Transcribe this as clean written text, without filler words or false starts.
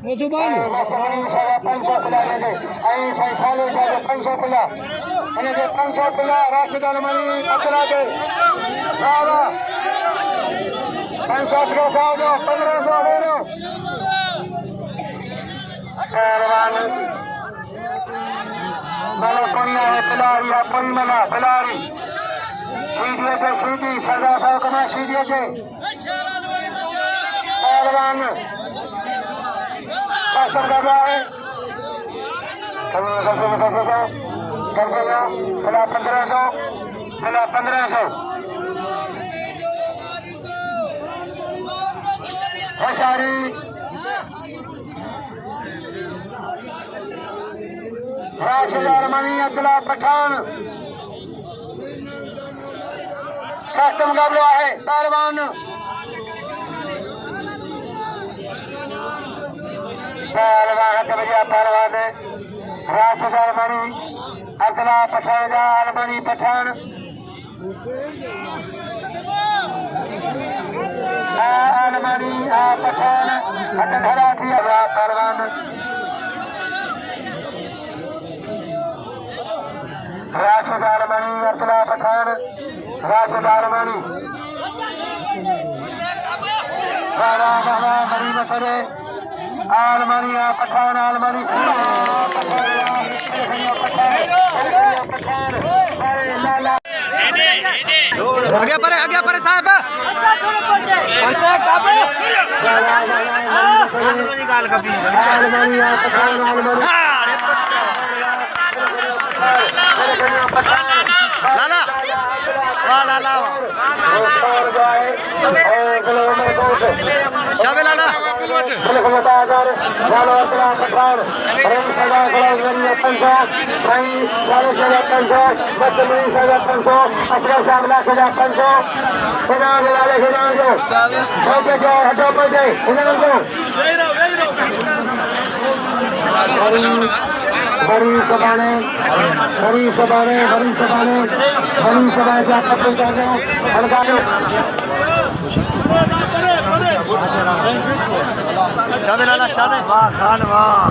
Musuban. saya panso pula ini. Saya selalu saya panso pula. Ini saya panso pula. Rasid Almani patra ke. Bravo. Panso pula saja. 1500 euro. Perwan. Malah punya pelari apa mana pelari. सीढ़ियों पे सीधी सजा सौकमा सीढ़ियों के पहलवान शासन कर रहा है पहला 1500 पहला 1500 होशियारी राशिद अरमानी अब्दुल्ला पठान सख्त मुकाबला है पहलवान पहलवान राशिद अरमानी अब्दुल्ला पठान अरमानी पठान अरमानी पठान हथकड़ा थी पहलवान राशिद अरमानी अब्दुल्ला पठान राशिद अरमानी मरी मसरे अरमानी पठान अरमानी आगे पर साहब लाला लाला शाबे लाला बड़ी सभाने शाबे लाला शाबे वाह खान वाह